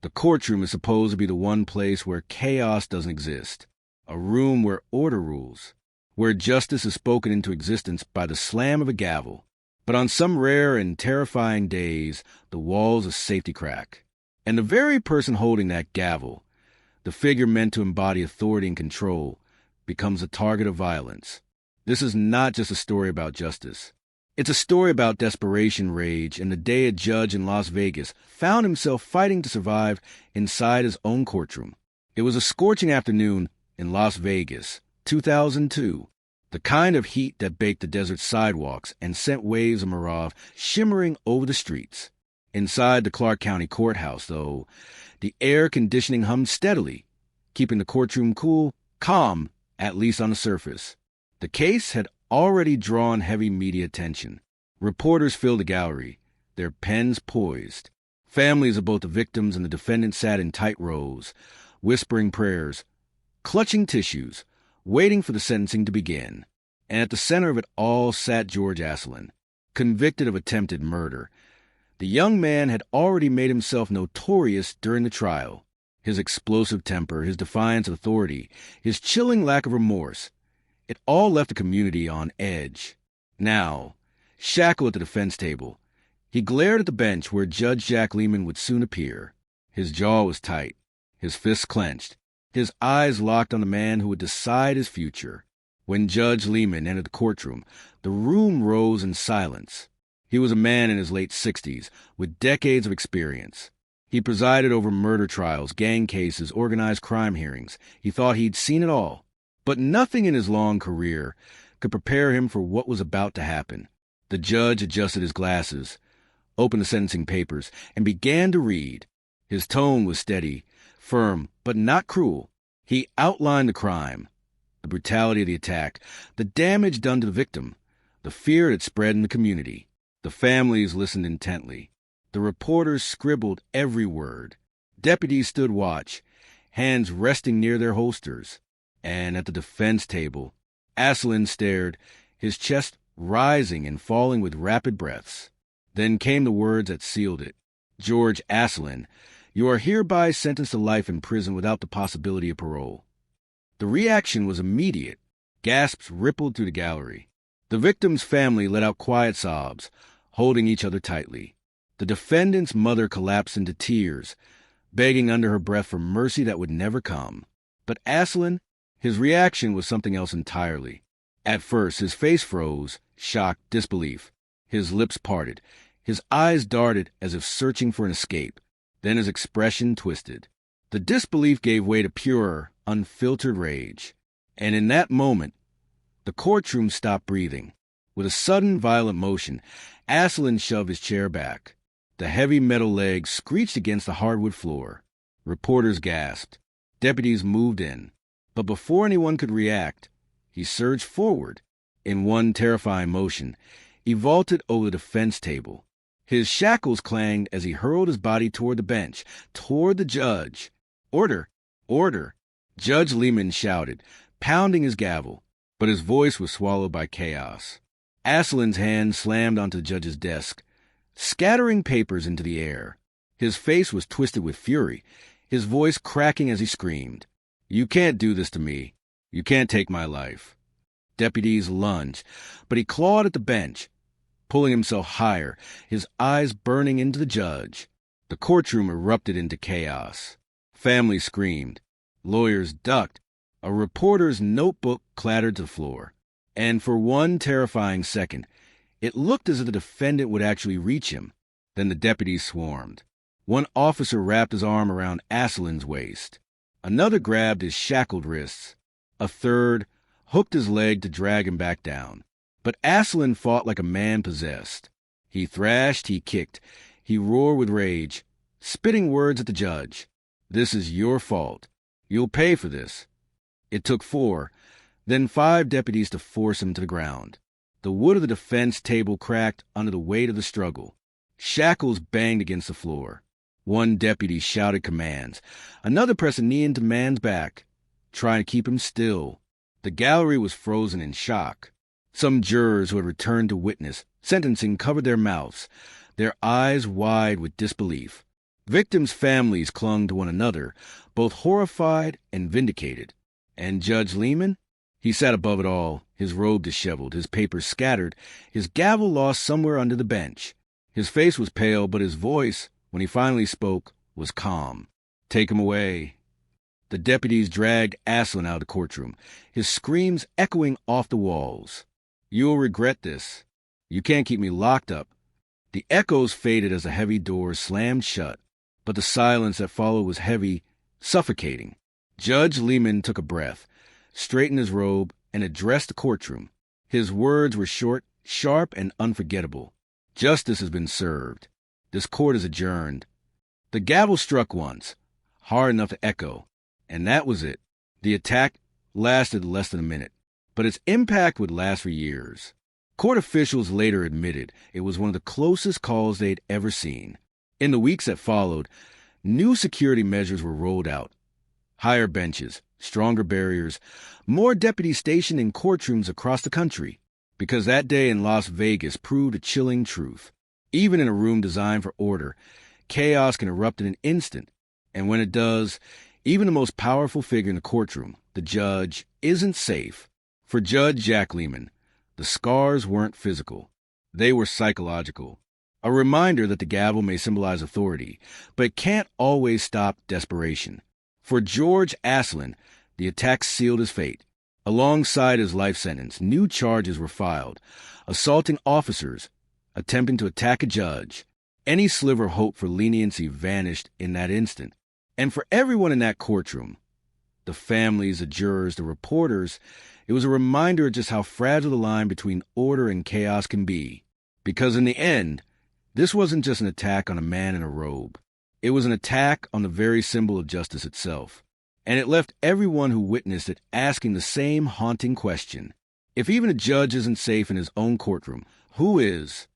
The courtroom is supposed to be the one place where chaos doesn't exist, a room where order rules, where justice is spoken into existence by the slam of a gavel. But on some rare and terrifying days, the walls of safety crack. And the very person holding that gavel, the figure meant to embody authority and control, becomes a target of violence. This is not just a story about justice. It's a story about desperation, rage, and the day a judge in Las Vegas found himself fighting to survive inside his own courtroom. It was a scorching afternoon in Las Vegas, 2002. The kind of heat that baked the desert sidewalks and sent waves of mirage shimmering over the streets. Inside the Clark County Courthouse, though, the air conditioning hummed steadily, keeping the courtroom cool, calm, at least on the surface. The case had already drawn heavy media attention. Reporters filled the gallery, their pens poised. Families of both the victims and the defendants sat in tight rows, whispering prayers, clutching tissues, waiting for the sentencing to begin. And at the center of it all sat George Asselin, convicted of attempted murder. The young man had already made himself notorious during the trial. His explosive temper, his defiance of authority, his chilling lack of remorse. It all left the community on edge. Now, shackled at the defense table, he glared at the bench where Judge Jack Lehman would soon appear. His jaw was tight, his fists clenched, his eyes locked on the man who would decide his future. When Judge Lehman entered the courtroom, the room rose in silence. He was a man in his late 60s, with decades of experience. He presided over murder trials, gang cases, organized crime hearings. He thought he'd seen it all. But nothing in his long career could prepare him for what was about to happen. The judge adjusted his glasses, opened the sentencing papers, and began to read. His tone was steady, firm, but not cruel. He outlined the crime, the brutality of the attack, the damage done to the victim, the fear that spread in the community. The families listened intently. The reporters scribbled every word. Deputies stood watch, hands resting near their holsters. And at the defense table, Asselin stared, his chest rising and falling with rapid breaths. Then came the words that sealed it. George Asselin, you are hereby sentenced to life in prison without the possibility of parole. The reaction was immediate. Gasps rippled through the gallery. The victim's family let out quiet sobs, holding each other tightly. The defendant's mother collapsed into tears, begging under her breath for mercy that would never come. But Asselin, his reaction was something else entirely. At first, his face froze, shock, disbelief. His lips parted. His eyes darted as if searching for an escape. Then his expression twisted. The disbelief gave way to pure, unfiltered rage. And in that moment, the courtroom stopped breathing. With a sudden, violent motion, Asselin shoved his chair back. The heavy metal legs screeched against the hardwood floor. Reporters gasped. Deputies moved in. But before anyone could react, he surged forward. In one terrifying motion, he vaulted over the defense table. His shackles clanged as he hurled his body toward the bench, toward the judge. Order! Order! Judge Lehman shouted, pounding his gavel, but his voice was swallowed by chaos. Asselin's hand slammed onto the judge's desk, scattering papers into the air. His face was twisted with fury, his voice cracking as he screamed. You can't do this to me. You can't take my life. Deputies lunged, but he clawed at the bench, pulling himself higher, his eyes burning into the judge. The courtroom erupted into chaos. Families screamed. Lawyers ducked. A reporter's notebook clattered to the floor. And for one terrifying second, it looked as if the defendant would actually reach him. Then the deputies swarmed. One officer wrapped his arm around Asselin's waist. Another grabbed his shackled wrists. A third hooked his leg to drag him back down. But Asselin fought like a man possessed. He thrashed, he kicked, he roared with rage, spitting words at the judge. This is your fault. You'll pay for this. It took 4, then 5 deputies to force him to the ground. The wood of the defense table cracked under the weight of the struggle. Shackles banged against the floor. One deputy shouted commands. Another pressed a knee into the man's back, trying to keep him still. The gallery was frozen in shock. Some jurors who had returned to witness sentencing covered their mouths, their eyes wide with disbelief. Victims' families clung to one another, both horrified and vindicated. And Judge Lehman? He sat above it all, his robe disheveled, his papers scattered, his gavel lost somewhere under the bench. His face was pale, but his voice, when he finally spoke, was calm. "Take him away." The deputies dragged Aslan out of the courtroom, his screams echoing off the walls. "You'll regret this. You can't keep me locked up." The echoes faded as a heavy door slammed shut, but the silence that followed was heavy, suffocating. Judge Lehman took a breath, straightened his robe, and addressed the courtroom. His words were short, sharp, and unforgettable. "Justice has been served. This court is adjourned." The gavel struck once, hard enough to echo, and that was it. The attack lasted less than a minute, but its impact would last for years. Court officials later admitted it was one of the closest calls they'd ever seen. In the weeks that followed, new security measures were rolled out. Higher benches, stronger barriers, more deputies stationed in courtrooms across the country. Because that day in Las Vegas proved a chilling truth. Even in a room designed for order, chaos can erupt in an instant. And when it does, even the most powerful figure in the courtroom, the judge, isn't safe. For Judge Jack Lehman, the scars weren't physical. They were psychological. A reminder that the gavel may symbolize authority, but it can't always stop desperation. For George Aslan, the attack sealed his fate. Alongside his life sentence, new charges were filed. Assaulting officers, attempting to attack a judge. Any sliver of hope for leniency vanished in that instant. And for everyone in that courtroom, the families, the jurors, the reporters, it was a reminder of just how fragile the line between order and chaos can be. Because in the end, this wasn't just an attack on a man in a robe. It was an attack on the very symbol of justice itself. And it left everyone who witnessed it asking the same haunting question. If even a judge isn't safe in his own courtroom, who is?